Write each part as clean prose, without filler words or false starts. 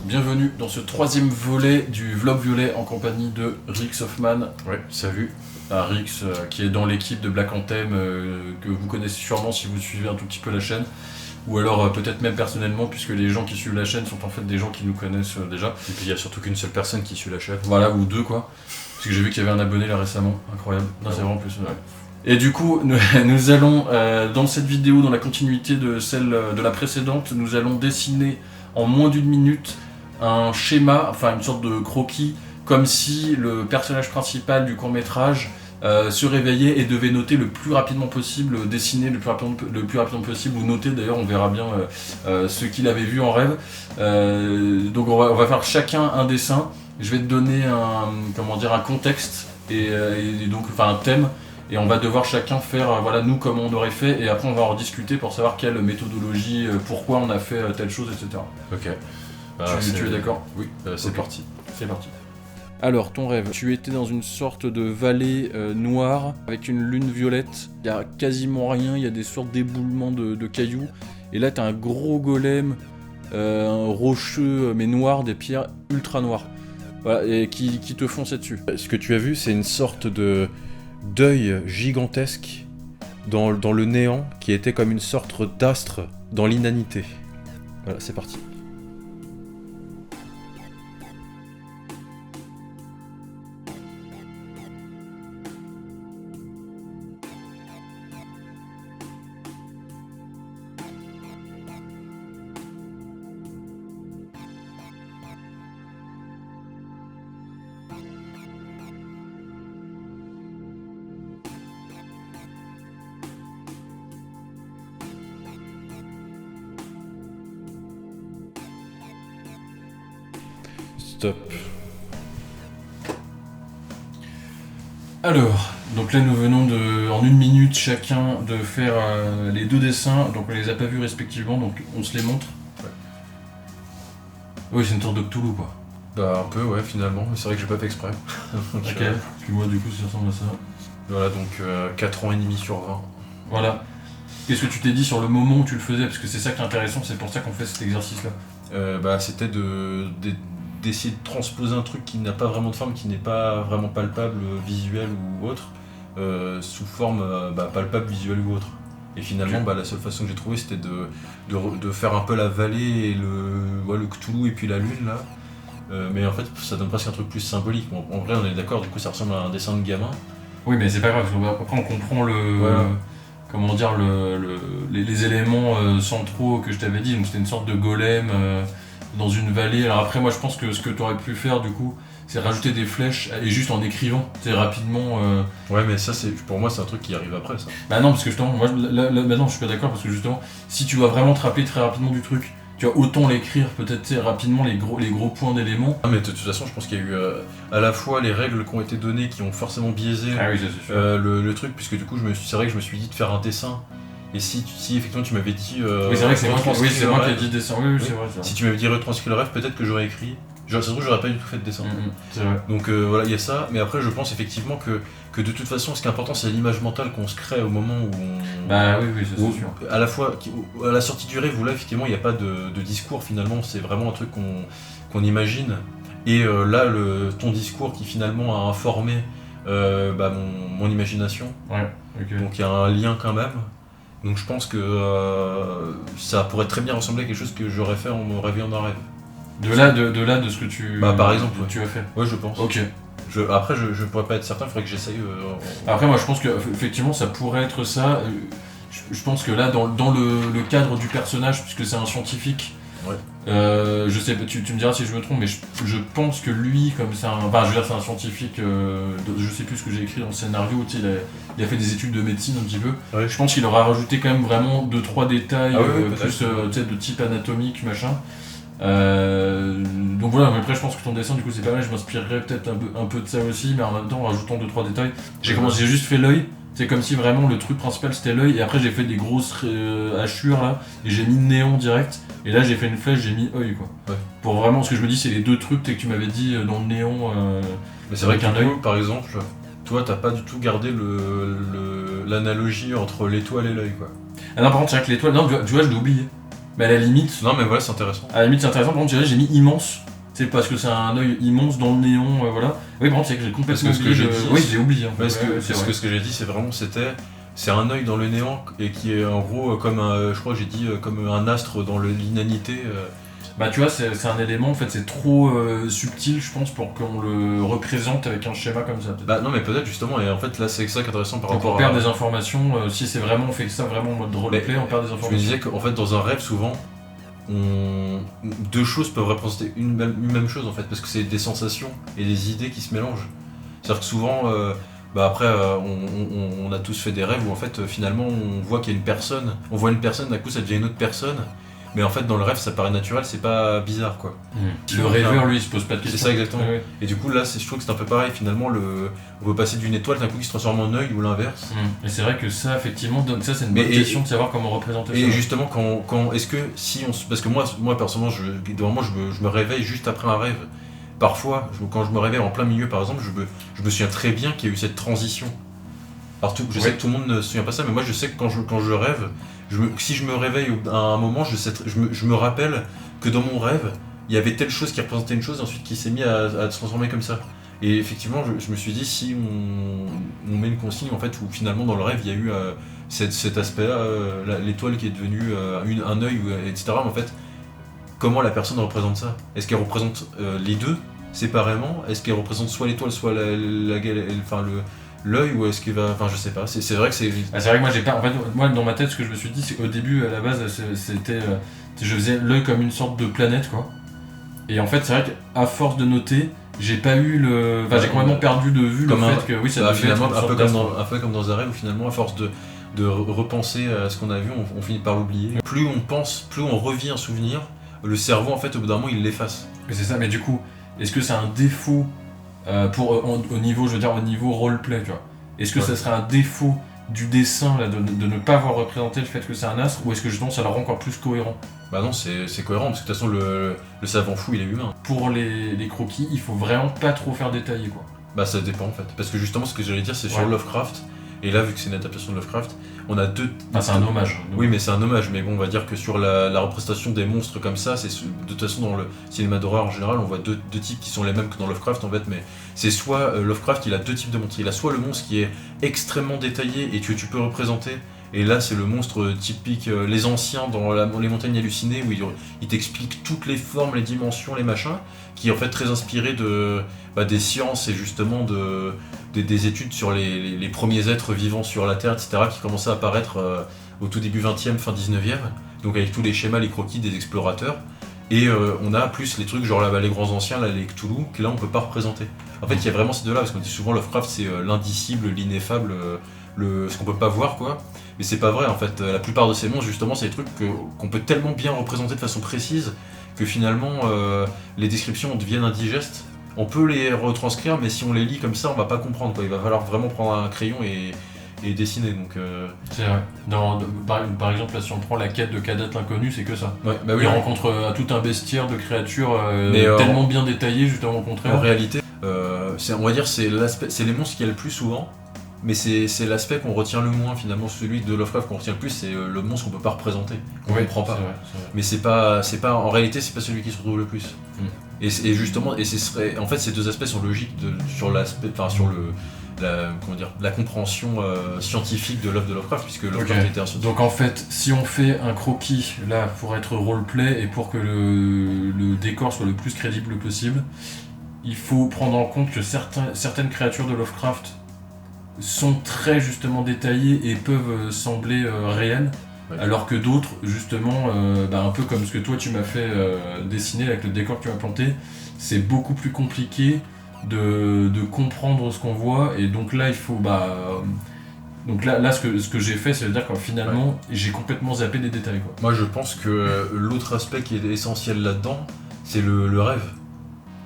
Bienvenue dans ce troisième volet du vlog violet en compagnie de Rix Hoffman. Ouais, salut. Rix qui est dans l'équipe de Black Anthem que vous connaissez sûrement si vous suivez un tout petit peu la chaîne. Ou alors peut-être même personnellement puisque les gens qui suivent la chaîne sont en fait des gens qui nous connaissent déjà. Et puis il y a surtout qu'une seule personne qui suit la chaîne. Voilà, ou deux quoi. Parce que j'ai vu qu'il y avait un abonné là récemment, incroyable. Non, c'est vraiment plus. Ouais. Et du coup, nous allons, dans cette vidéo, dans la continuité de celle de la précédente, nous allons dessiner en moins d'une minute un schéma, enfin une sorte de croquis, comme si le personnage principal du court-métrage se réveillait et devait noter le plus rapidement possible, dessiner le plus rapidement possible, ou noter d'ailleurs, on verra bien ce qu'il avait vu en rêve. Donc on va faire chacun un dessin. Je vais te donner un contexte et donc enfin un thème. Et on va devoir chacun faire, voilà, nous comment on aurait fait, et après on va en rediscuter pour savoir quelle méthodologie, pourquoi on a fait telle chose, etc. Ok. Tu es d'accord? Oui, c'est Okay. parti. C'est parti. Alors, ton rêve, tu étais dans une sorte de vallée noire, avec une lune violette, il y a quasiment rien, il y a des sortes d'éboulements de cailloux, et là t'as un gros golem, un rocheux mais noir, des pierres ultra noires, voilà, et qui te fonçaient dessus. Ce que tu as vu, c'est une sorte de d'œil gigantesque dans le néant qui était comme une sorte d'astre dans l'inanité. Voilà, c'est parti. Stop. Alors, donc là nous venons en une minute chacun de faire les deux dessins, donc on les a pas vus respectivement, donc on se les montre. Ouais. Oui, c'est une sorte de Cthulhu quoi. Bah un peu ouais finalement, mais c'est vrai que j'ai pas fait exprès. Donc, Ok, puis moi du coup ça ressemble à ça. Voilà donc 4 ans et demi sur 20. Voilà. Qu'est-ce que tu t'es dit sur le moment où tu le faisais? Parce que c'est ça qui est intéressant, c'est pour ça qu'on fait cet exercice là. C'était d'essayer de transposer un truc qui n'a pas vraiment de forme, qui n'est pas vraiment palpable, visuel ou autre, sous forme palpable, visuelle ou autre. Et finalement, Okay. La seule façon que j'ai trouvé, c'était de faire un peu la vallée et le Cthulhu et puis la lune là. Mais en fait, ça donne presque un truc plus symbolique. Bon, en vrai, on est d'accord, du coup, ça ressemble à un dessin de gamin. Oui, mais c'est pas grave, après on comprend Voilà. comment dire, les éléments centraux que je t'avais dit. Donc c'était une sorte de golem dans une vallée. Alors après, moi je pense que ce que tu aurais pu faire du coup, c'est rajouter des flèches et juste en écrivant, c'est rapidement. Ouais, mais ça, pour moi, c'est un truc qui arrive après, ça. Bah non, parce que justement, moi maintenant je suis pas d'accord parce que justement, si tu dois vraiment te rappeler très rapidement du truc, tu vas autant l'écrire peut-être rapidement les gros points d'éléments. Ah, mais de toute façon, je pense qu'il y a eu à la fois les règles qui ont été données qui ont forcément biaisé Ah oui, c'est sûr. le truc, puisque du coup, c'est vrai que je me suis dit de faire un dessin. Et si effectivement tu m'avais dit. Oui, c'est vrai que c'est moi qui ai rêve, dit dessin. Oui, c'est vrai. Si tu m'avais dit retranscrire le rêve, peut-être que j'aurais écrit. Ça se trouve, j'aurais pas du tout fait de dessin. C'est vrai. Donc voilà, il y a ça. Mais après, je pense effectivement que de toute façon, ce qui est important, c'est l'image mentale qu'on se crée au moment où on. Bah oui, ça c'est sûr. À la fois, à la sortie du rêve, où là, effectivement, il n'y a pas de discours finalement, c'est vraiment un truc qu'on imagine. Et là, ton discours qui finalement a informé mon imagination. Ouais, ok. Donc il y a un lien quand même. Donc je pense que ça pourrait très bien ressembler à quelque chose que j'aurais fait en me réveillant d'un rêve. De là, de ce que tu. Par exemple, tu as fait. Ouais, je pense. Ok. Après, je pourrais pas être certain, il faudrait que j'essaye. Après, moi, je pense que effectivement, ça pourrait être ça. Je pense que là, dans le cadre du personnage, puisque c'est un scientifique. Ouais. Je sais, tu me diras si je me trompe, mais je pense que lui, comme c'est c'est un scientifique. Je sais plus ce que j'ai écrit dans le scénario. Tu sais, il a fait des études de médecine un petit peu. Ouais. Je pense qu'il aura rajouté quand même vraiment 2-3 détails, plus tu sais, de type anatomique, machin. Donc voilà, mais après je pense que ton dessin du coup c'est pas mal, je m'inspirerais peut-être un peu de ça aussi, mais en même temps en rajoutant 2-3 détails. J'ai juste fait l'œil, c'est comme si vraiment le truc principal c'était l'œil, et après j'ai fait des grosses hachures là, et j'ai mis néon direct, et là j'ai fait une flèche, j'ai mis œil quoi. Ouais. Pour vraiment, ce que je me dis c'est les deux trucs que tu m'avais dit dans le néon. Mais c'est vrai qu'un œil, par exemple, toi t'as pas du tout gardé l'analogie entre l'étoile et l'œil quoi. Ah non, par contre c'est vrai que l'étoile, non, tu vois je l'ai oublié. Mais à la limite, Non, mais voilà, c'est intéressant. c'est intéressant. Par contre, j'ai mis immense. C'est parce que c'est un œil immense dans le néon, voilà. Oui, par contre, c'est que j'ai complètement Parce que ce que oublié. j'ai dit, Oui, j'ai oublié. Parce que j'ai dit, c'est vraiment, c'est un œil dans le néant et qui est en gros comme je crois que j'ai dit comme un astre dans l'inanité. Bah tu vois, c'est un élément, en fait, c'est trop subtil, je pense, pour qu'on le représente avec un schéma comme ça. Bah non, mais peut-être justement, et en fait là c'est ça qui est intéressant par Donc rapport on perd à. des informations, si c'est vraiment, on fait ça vraiment en mode roleplay, on perd des Je me informations. disais qu'en fait dans un rêve souvent, deux choses peuvent représenter une même chose en fait, parce que c'est des sensations et des idées qui se mélangent. C'est-à-dire que souvent, après on a tous fait des rêves où en fait finalement on voit qu'il y a une personne, on voit une personne, d'un coup ça devient une autre personne. Mais en fait, dans le rêve, ça paraît naturel, c'est pas bizarre quoi. Le rêveur, lui, il se pose pas de C'est questions. ça exactement. Ouais. Et du coup, là, je trouve que c'est un peu pareil. Finalement, on peut passer d'une étoile d'un coup qui se transforme en œil ou l'inverse. Et c'est vrai que ça, effectivement, ça c'est une bonne Mais question de savoir comment représenter ça. Et justement, est-ce que si on. Parce que moi personnellement, je me réveille juste après un rêve. Parfois, quand je me réveille en plein milieu, par exemple, je me souviens très bien qu'il y a eu cette transition. Alors, je sais que tout le monde ne se souvient pas ça, mais moi, je sais que quand je rêve, si je me réveille à un moment, je me rappelle que dans mon rêve, il y avait telle chose qui représentait une chose, et ensuite qui s'est mis à se transformer comme ça. Et effectivement, je me suis dit, si on met une consigne, en fait, où finalement, dans le rêve, il y a eu cet aspect-là, l'étoile qui est devenue un œil, etc. Mais en fait, comment la personne représente ça? Est-ce qu'elle représente les deux séparément? Est-ce qu'elle représente soit l'étoile, soit l'œil, ou est-ce qu'il va. Enfin, je sais pas. C'est vrai que c'est. C'est vrai que moi, j'ai pas. En fait, moi, dans ma tête, ce que je me suis dit, c'est qu'au début, à la base, c'était. Je faisais l'œil comme une sorte de planète, quoi. Et en fait, c'est vrai qu'à force de noter, j'ai pas eu le. Enfin, j'ai complètement perdu de vue le fait que oui, ça devait finalement, être un peu comme dans un rêve où finalement, à force de repenser à ce qu'on a vu, on finit par l'oublier. Plus on pense, plus on revit un souvenir, le cerveau, en fait, au bout d'un moment, il l'efface. Mais c'est ça, mais du coup, est-ce que c'est un défaut au niveau, je veux dire, au niveau roleplay, tu vois? Est-ce que ça serait un défaut du dessin là, de ne pas avoir représenté le fait que c'est un astre, ou est-ce que justement ça le rend encore plus cohérent? Bah non, c'est cohérent, parce que de toute façon, le savant fou, il est humain. Pour les croquis, il faut vraiment pas trop faire détailler, quoi. Bah ça dépend en fait, parce que justement, ce que j'allais dire, c'est sur Lovecraft, et là, vu que c'est une adaptation de Lovecraft, on a deux... Enfin, c'est un hommage. Oui, mais c'est un hommage, mais bon, on va dire que sur la représentation des monstres comme ça, c'est de toute façon dans le cinéma d'horreur en général, on voit deux types qui sont les mêmes que dans Lovecraft en fait, mais c'est soit Lovecraft, il a deux types de monstres. Il a soit le monstre qui est extrêmement détaillé et que tu peux représenter, et là c'est le monstre typique, les anciens dans les montagnes hallucinées, où il t'explique toutes les formes, les dimensions, les machins, qui est en fait très inspiré des sciences et justement des études sur les premiers êtres vivants sur la Terre, etc., qui commençaient à apparaître au tout début 20e, fin 19e, donc avec tous les schémas, les croquis des explorateurs. Et on a plus les trucs genre les grands anciens, là, les Cthulhu, que là on peut pas représenter. En fait, il y a vraiment ces deux-là, parce qu'on dit souvent Lovecraft c'est l'indicible, l'ineffable, ce qu'on peut pas voir, quoi. Mais c'est pas vrai, en fait. La plupart de ces monstres, justement, c'est des trucs qu'on peut tellement bien représenter de façon précise que finalement les descriptions deviennent indigestes. On peut les retranscrire, mais si on les lit comme ça, on va pas comprendre, quoi. Il va falloir vraiment prendre un crayon et dessiner. Donc, c'est vrai. Par exemple, là, si on prend la quête de Cadet l'inconnu, c'est que ça. Ouais, bah oui, il rencontre tout un bestiaire de créatures mais, tellement bien détaillées, justement au contraire. En réalité, on va dire c'est les monstres qu'il y a le plus souvent, mais c'est l'aspect qu'on retient le moins finalement. Celui de Lovecraft qu'on retient le plus, c'est le monstre qu'on peut pas représenter, qu'on comprend pas. C'est vrai. Mais c'est pas en réalité, c'est pas celui qui se retrouve le plus. Et justement, en fait, ces deux aspects sont logiques sur l'aspect, enfin sur la compréhension scientifique de l'œuvre de Lovecraft, puisque Lovecraft était un scientifique. Donc en fait, si on fait un croquis là pour être roleplay et pour que le décor soit le plus crédible possible, il faut prendre en compte que certaines créatures de Lovecraft sont très justement détaillées et peuvent sembler réelles, alors que d'autres, justement, un peu comme ce que toi tu m'as fait dessiner avec le décor que tu m'as planté, c'est beaucoup plus compliqué de comprendre ce qu'on voit, et donc là il faut donc là ce que j'ai fait, c'est à dire que finalement j'ai complètement zappé des détails, quoi. Moi je pense que l'autre aspect qui est essentiel là-dedans, c'est le rêve,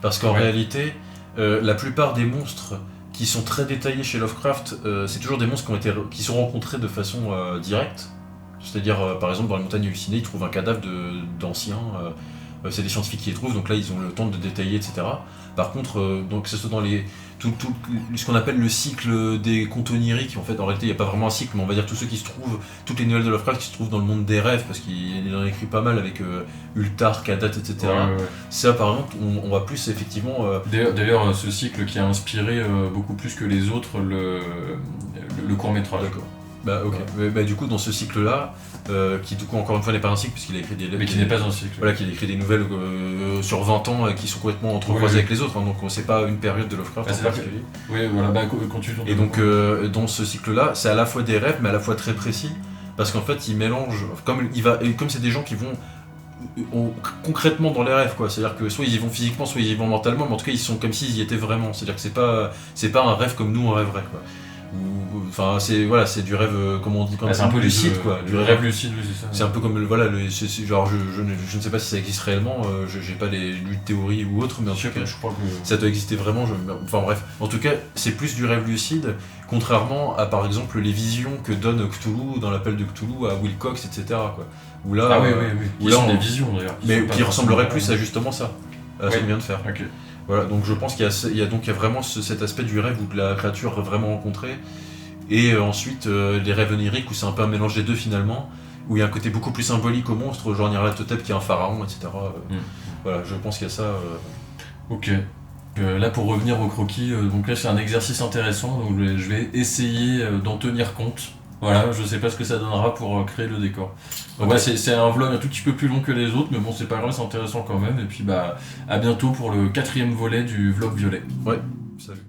parce qu'en réalité la plupart des monstres qui sont très détaillés chez Lovecraft, c'est toujours des monstres qui sont rencontrés de façon directe. C'est-à-dire, par exemple, dans les montagnes hallucinées, ils trouvent un cadavre d'ancien c'est des scientifiques qui les trouvent, donc là ils ont le temps de détailler, etc. Par contre, donc que ce soit dans ce qu'on appelle le cycle des contes oniriques, en fait en réalité il n'y a pas vraiment un cycle, mais on va dire tous ceux qui se trouvent, toutes les nouvelles de Lovecraft qui se trouvent dans le monde des rêves, parce qu'il en a écrit pas mal avec Ultar, Kadat, etc. Ouais. Ça par exemple, on va plus effectivement... D'ailleurs, ce cycle qui a inspiré beaucoup plus que les autres le court-métrage. D'accord. Bah ok. Ouais. Du coup dans ce cycle-là, qui du coup encore une fois n'est pas un cycle puisqu'il a écrit des... Mais qui n'est pas un cycle. Voilà, qu'il a écrit des nouvelles sur 20 ans qui sont complètement entrecroisées avec les autres, hein, donc c'est pas une période de Lovecraft en particulier. Oui, voilà, continue. Et donc dans ce cycle-là, c'est à la fois des rêves mais à la fois très précis, parce qu'en fait il mélange, comme c'est des gens qui vont concrètement dans les rêves, quoi. C'est-à-dire que soit ils y vont physiquement, soit ils y vont mentalement, mais en tout cas ils sont comme s'ils y étaient vraiment. C'est-à-dire que c'est pas un rêve comme nous on rêverait, quoi. Enfin c'est du rêve comme on dit quand c'est un peu lucide, quoi. Du rêve lucide, oui, c'est ça. C'est un peu comme genre je ne sais pas si ça existe réellement, j'ai pas lu de théorie ou autre, mais en tout cas je crois que ça doit exister vraiment. Enfin bref, en tout cas c'est plus du rêve lucide, contrairement à par exemple les visions que donne Cthulhu dans l'appel de Cthulhu à Wilcox, etc. quoi. Où là, Où là, des visions d'ailleurs. Mais qui ressemblerait plus à justement ça, à ce qu'on vient de faire. Okay. Voilà, donc je pense qu'il y a vraiment cet aspect du rêve où la créature est vraiment rencontrée, et ensuite les rêves oniriques où c'est un peu un mélange des deux finalement, où il y a un côté beaucoup plus symbolique au monstre, genre Nyarlathotep qui est un pharaon, etc. Voilà, je pense qu'il y a ça. Ok. Là pour revenir au croquis, donc là c'est un exercice intéressant, donc je vais essayer d'en tenir compte. Voilà, je sais pas ce que ça donnera pour créer le décor. Donc ouais, c'est un vlog un tout petit peu plus long que les autres, mais bon c'est pas grave, c'est intéressant quand même. Et puis à bientôt pour le 4e volet du vlog violet. Ouais, salut.